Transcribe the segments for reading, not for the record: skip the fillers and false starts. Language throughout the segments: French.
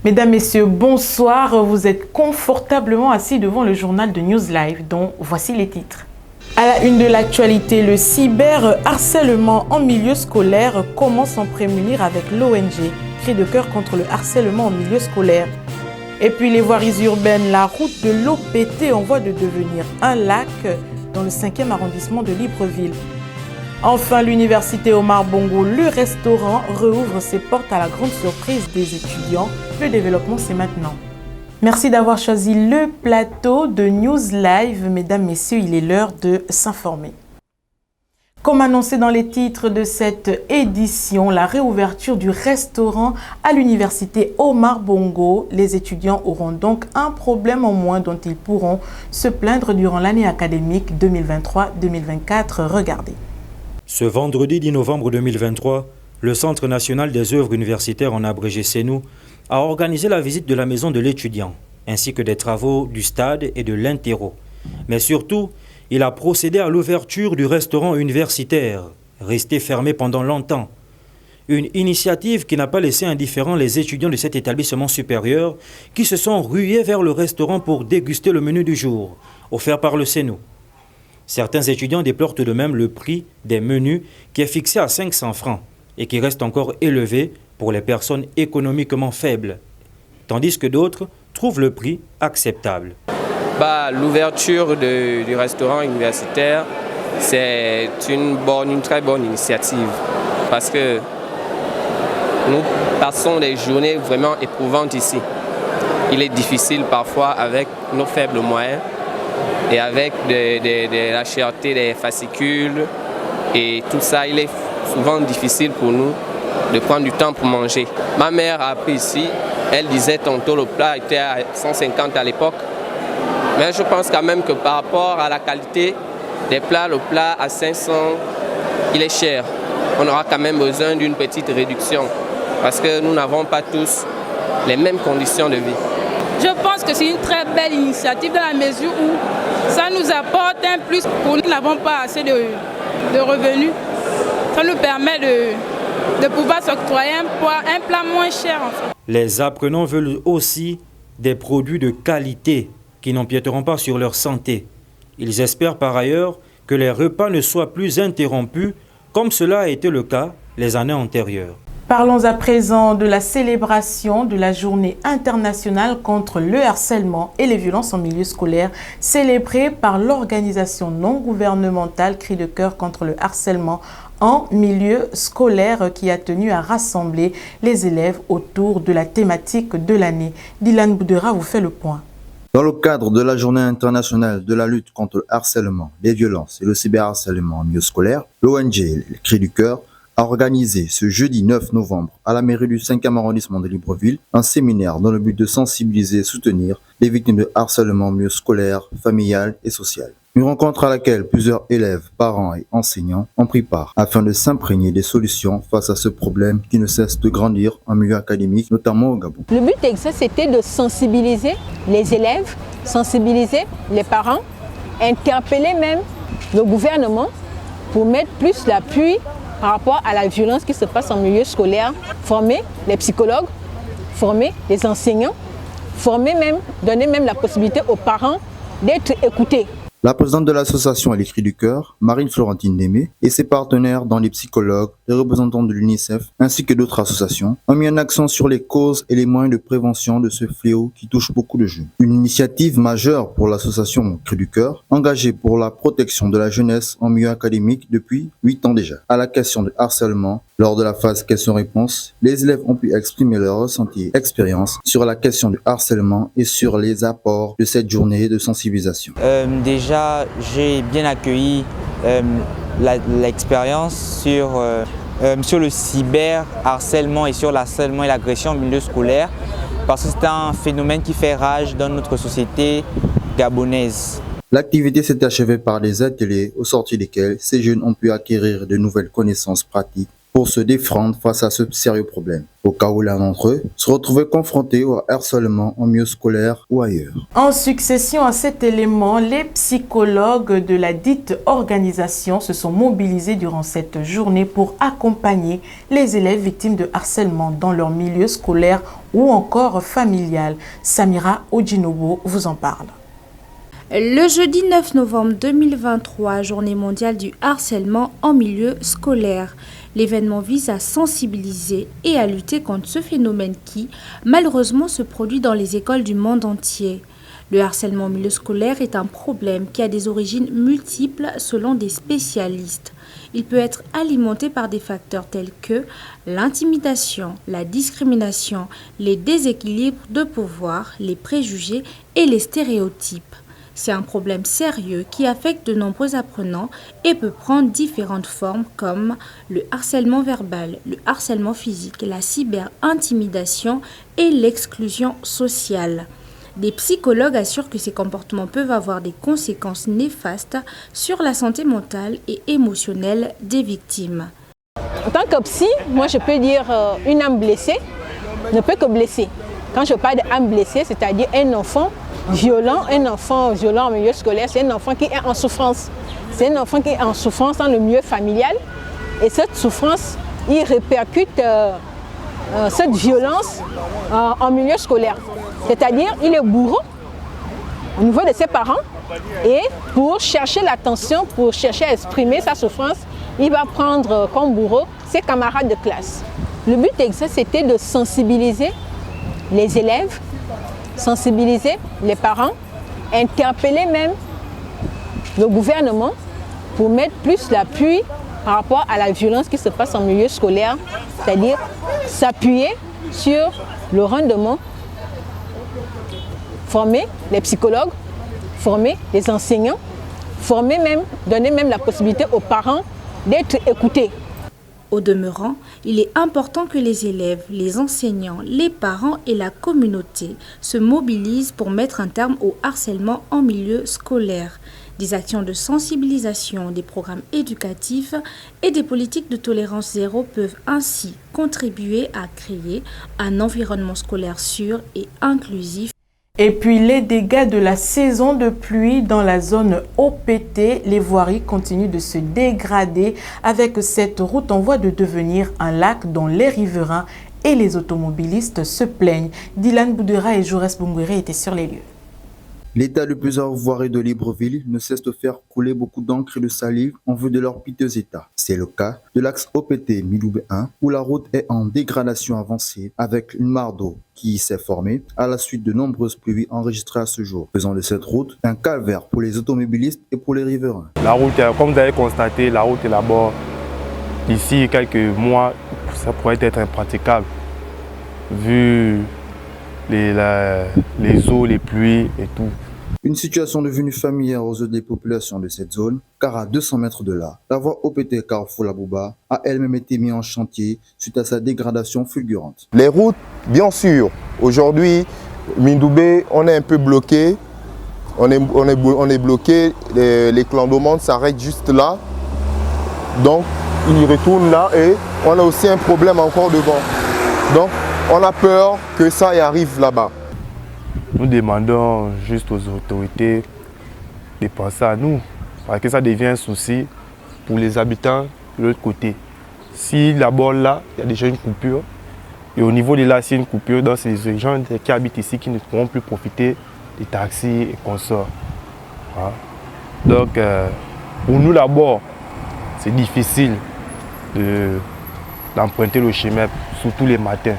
Mesdames, Messieurs, bonsoir. Vous êtes confortablement assis devant le journal de News Live, dont voici les titres. À la une de l'actualité, le cyberharcèlement en milieu scolaire, comment s'en prémunir avec l'ONG. Cri de cœur contre le harcèlement en milieu scolaire. Et puis les voiries urbaines, la route de l'OPT en voie de devenir un lac dans le 5e arrondissement de Libreville. Enfin, l'université Omar Bongo, le restaurant, rouvre ses portes à la grande surprise des étudiants. Le développement, c'est maintenant. Merci d'avoir choisi le plateau de News Live. Mesdames, Messieurs, il est l'heure de s'informer. Comme annoncé dans les titres de cette édition, la réouverture du restaurant à l'université Omar Bongo. Les étudiants auront donc un problème en moins dont ils pourront se plaindre durant l'année académique 2023-2024. Regardez. Ce vendredi 10 novembre 2023, le Centre national des œuvres universitaires, en abrégé CENU, a organisé la visite de la maison de l'étudiant, ainsi que des travaux du stade et de l'interro. Mais surtout, il a procédé à l'ouverture du restaurant universitaire, resté fermé pendant longtemps. Une initiative qui n'a pas laissé indifférents les étudiants de cet établissement supérieur qui se sont rués vers le restaurant pour déguster le menu du jour, offert par le CENU. Certains étudiants déplorent tout de même le prix des menus qui est fixé à 500 francs et qui reste encore élevé pour les personnes économiquement faibles, tandis que d'autres trouvent le prix acceptable. L'ouverture du restaurant universitaire, c'est une très bonne initiative parce que nous passons des journées vraiment éprouvantes ici. Il est difficile parfois avec nos faibles moyens et avec la cherté des fascicules et tout ça, il est souvent difficile pour nous de prendre du temps pour manger. Ma mère a appris ici, elle disait tantôt le plat était à 150 à l'époque, mais je pense quand même que par rapport à la qualité des plats, le plat à 500, il est cher. On aura quand même besoin d'une petite réduction parce que nous n'avons pas tous les mêmes conditions de vie. Je pense que c'est une très belle initiative dans la mesure où ça nous apporte un plus pour nous qui n'avons pas assez de revenus. Ça nous permet de pouvoir s'octroyer un plat moins cher. En fait. Les apprenants veulent aussi des produits de qualité qui n'empiéteront pas sur leur santé. Ils espèrent par ailleurs que les repas ne soient plus interrompus comme cela a été le cas les années antérieures. Parlons à présent de la célébration de la journée internationale contre le harcèlement et les violences en milieu scolaire, célébrée par l'organisation non gouvernementale Cri de cœur contre le harcèlement en milieu scolaire qui a tenu à rassembler les élèves autour de la thématique de l'année. Dylan Boudera vous fait le point. Dans le cadre de la journée internationale de la lutte contre le harcèlement, les violences et le cyberharcèlement en milieu scolaire, l'ONG Cri du cœur a organisé ce jeudi 9 novembre à la mairie du 5e arrondissement de Libreville un séminaire dans le but de sensibiliser et soutenir les victimes de harcèlement en milieu scolaire, familial et social. Une rencontre à laquelle plusieurs élèves, parents et enseignants ont pris part afin de s'imprégner des solutions face à ce problème qui ne cesse de grandir en milieu académique, notamment au Gabon. Le but exact, c'était de sensibiliser les élèves, sensibiliser les parents, interpeller même le gouvernement pour mettre plus l'appui par rapport à la violence qui se passe en milieu scolaire, former les psychologues, former les enseignants, donner même la possibilité aux parents d'être écoutés. La présidente de l'association à l'Écrit du cœur, Marine-Florentine Démé, et ses partenaires dans les psychologues, les représentants de l'UNICEF ainsi que d'autres associations ont mis un accent sur les causes et les moyens de prévention de ce fléau qui touche beaucoup de jeunes. Une initiative majeure pour l'association Cri du cœur, engagée pour la protection de la jeunesse en milieu académique depuis 8 ans déjà. À la question de harcèlement, lors de la phase questions-réponses, les élèves ont pu exprimer leur ressenti et expérience sur la question du harcèlement et sur les apports de cette journée de sensibilisation. Déjà, j'ai bien accueilli l'expérience sur le cyberharcèlement et sur l'harcèlement et l'agression au milieu scolaire parce que c'est un phénomène qui fait rage dans notre société gabonaise. L'activité s'est achevée par des ateliers au sortir desquels ces jeunes ont pu acquérir de nouvelles connaissances pratiques pour se défendre face à ce sérieux problème, au cas où l'un d'entre eux se retrouvait confronté au harcèlement en milieu scolaire ou ailleurs. En succession à cet élément, les psychologues de la dite organisation se sont mobilisés durant cette journée pour accompagner les élèves victimes de harcèlement dans leur milieu scolaire ou encore familial. Samira Odjinobo vous en parle. Le jeudi 9 novembre 2023, journée mondiale du harcèlement en milieu scolaire. L'événement vise à sensibiliser et à lutter contre ce phénomène qui, malheureusement, se produit dans les écoles du monde entier. Le harcèlement en milieu scolaire est un problème qui a des origines multiples selon des spécialistes. Il peut être alimenté par des facteurs tels que l'intimidation, la discrimination, les déséquilibres de pouvoir, les préjugés et les stéréotypes. C'est un problème sérieux qui affecte de nombreux apprenants et peut prendre différentes formes comme le harcèlement verbal, le harcèlement physique, la cyber-intimidation et l'exclusion sociale. Des psychologues assurent que ces comportements peuvent avoir des conséquences néfastes sur la santé mentale et émotionnelle des victimes. En tant que psy, moi je peux dire une âme blessée ne peut que blesser. Quand je parle d'âme blessée, c'est-à-dire un enfant violent en milieu scolaire, c'est un enfant qui est en souffrance. C'est un enfant qui est en souffrance dans le milieu familial et cette souffrance, il répercute cette violence en milieu scolaire. C'est-à-dire il est bourreau au niveau de ses parents et pour chercher l'attention, pour chercher à exprimer sa souffrance, il va prendre comme bourreau ses camarades de classe. Le but exact, c'était de sensibiliser les élèves, sensibiliser les parents, interpeller même le gouvernement pour mettre plus l'appui par rapport à la violence qui se passe en milieu scolaire, c'est-à-dire s'appuyer sur le rendement, former les psychologues, former les enseignants, donner même la possibilité aux parents d'être écoutés. Au demeurant, il est important que les élèves, les enseignants, les parents et la communauté se mobilisent pour mettre un terme au harcèlement en milieu scolaire. Des actions de sensibilisation, des programmes éducatifs et des politiques de tolérance zéro peuvent ainsi contribuer à créer un environnement scolaire sûr et inclusif. Et puis les dégâts de la saison de pluie dans la zone OPT, les voiries continuent de se dégrader avec cette route en voie de devenir un lac dont les riverains et les automobilistes se plaignent. Dylan Boudera et Jaurès Bungwere étaient sur les lieux. L'état de plusieurs voiries de Libreville ne cesse de faire couler beaucoup d'encre et de salive en vue de leur piteux état. C'est le cas de l'axe OPT Miloubé 1 où la route est en dégradation avancée avec une mare d'eau qui s'est formée à la suite de nombreuses pluies enregistrées à ce jour, faisant de cette route un calvaire pour les automobilistes et pour les riverains. La route, comme vous avez constaté, la route est là-bas. D'ici quelques mois, ça pourrait être impraticable vu les eaux, les pluies et tout. Une situation devenue familière aux yeux des populations de cette zone, car à 200 mètres de là, la voie OPT Carrefour-Labouba a elle-même été mise en chantier suite à sa dégradation fulgurante. Les routes, bien sûr, aujourd'hui, Mindoubé, on est un peu bloqué. On est bloqué, les clandomans s'arrêtent juste là. Donc, ils retournent là et on a aussi un problème encore devant. Donc, on a peur que ça y arrive là-bas. Nous demandons juste aux autorités de penser à nous, parce que ça devient un souci pour les habitants de l'autre côté. Si d'abord là, il y a déjà une coupure, et au niveau de là, s'il y a une coupure, donc c'est les gens qui habitent ici qui ne pourront plus profiter des taxis et consorts. Hein? Donc, pour nous d'abord, c'est difficile d'emprunter le chemin, surtout les matins.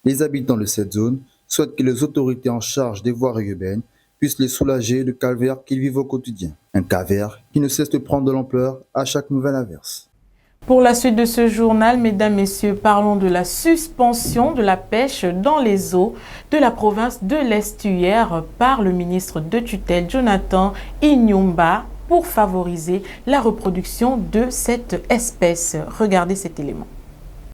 Les habitants de cette zone souhaitent que les autorités en charge des voiries urbaines puissent les soulager du calvaire qu'ils vivent au quotidien. Un calvaire qui ne cesse de prendre de l'ampleur à chaque nouvelle averse. Pour la suite de ce journal, mesdames, messieurs, parlons de la suspension de la pêche dans les eaux de la province de l'Estuaire par le ministre de tutelle Jonathan Inyumba pour favoriser la reproduction de cette espèce. Regardez cet élément.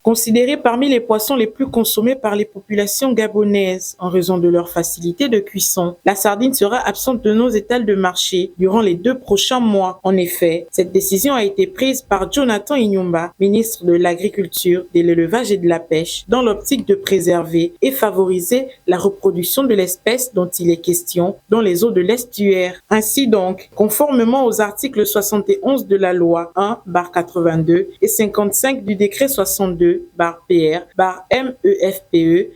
Considérée parmi les poissons les plus consommés par les populations gabonaises en raison de leur facilité de cuisson, la sardine sera absente de nos étals de marché durant les 2 prochains mois. En effet, cette décision a été prise par Jonathan Inyumba, ministre de l'Agriculture, de l'Élevage et de la Pêche, dans l'optique de préserver et favoriser la reproduction de l'espèce dont il est question dans les eaux de l'estuaire. Ainsi donc, conformément aux articles 71 de la loi 1/82 et 55 du décret 62/PR/MEFPE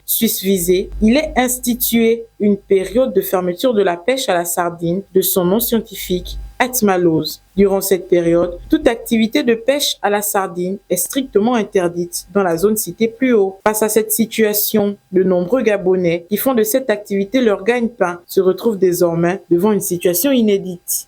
susvisé, il est institué une période de fermeture de la pêche à la sardine de son nom scientifique Atmalose. Durant cette période, toute activité de pêche à la sardine est strictement interdite dans la zone citée plus haut. Face à cette situation, de nombreux Gabonais qui font de cette activité leur gagne-pain se retrouvent désormais devant une situation inédite.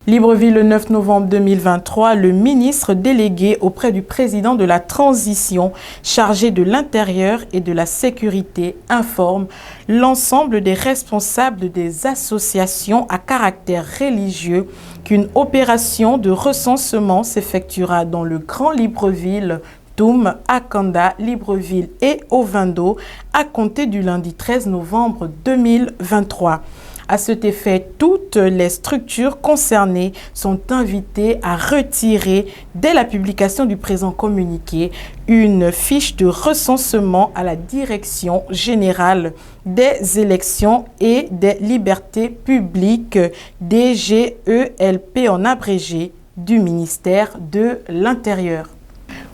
Libreville, le 9 novembre 2023, le ministre délégué auprès du président de la transition chargé de l'intérieur et de la sécurité informe l'ensemble des responsables des associations à caractère religieux qu'une opération de recensement s'effectuera dans le Grand Libreville, Toum, Akanda, Libreville et Ovando à compter du lundi 13 novembre 2023. À cet effet, toutes les structures concernées sont invitées à retirer, dès la publication du présent communiqué, une fiche de recensement à la Direction générale des élections et des libertés publiques, DGELP en abrégé, du ministère de l'Intérieur.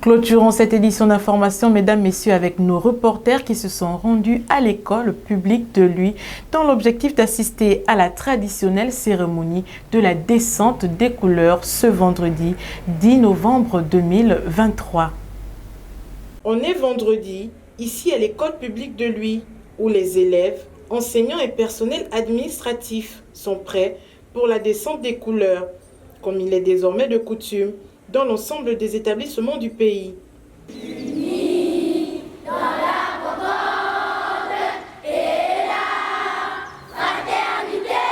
Clôturons cette édition d'information, mesdames, messieurs, avec nos reporters qui se sont rendus à l'école publique de Luy dans l'objectif d'assister à la traditionnelle cérémonie de la descente des couleurs ce vendredi 10 novembre 2023. On est vendredi, ici à l'école publique de Luy, où les élèves, enseignants et personnels administratifs sont prêts pour la descente des couleurs, comme il est désormais de coutume dans l'ensemble des établissements du pays. Unis dans la concorde et la fraternité,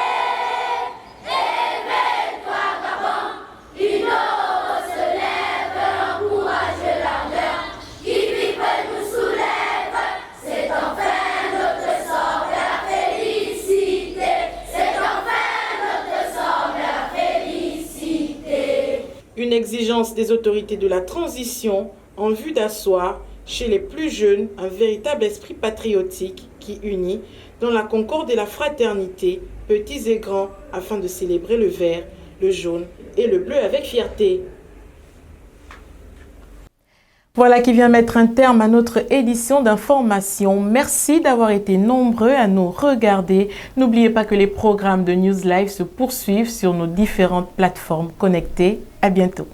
éveille-toi Gabon, une aube se lève, encourage l'ardeur, qui vive nous soulève, c'est enfin notre sort de la félicité, c'est enfin notre sort de la félicité. Une exigence des autorités de la transition en vue d'asseoir chez les plus jeunes un véritable esprit patriotique qui unit dans la concorde et la fraternité, petits et grands, afin de célébrer le vert, le jaune et le bleu avec fierté. Voilà qui vient mettre un terme à notre édition d'information. Merci d'avoir été nombreux à nous regarder. N'oubliez pas que les programmes de News Live se poursuivent sur nos différentes plateformes connectées. À bientôt.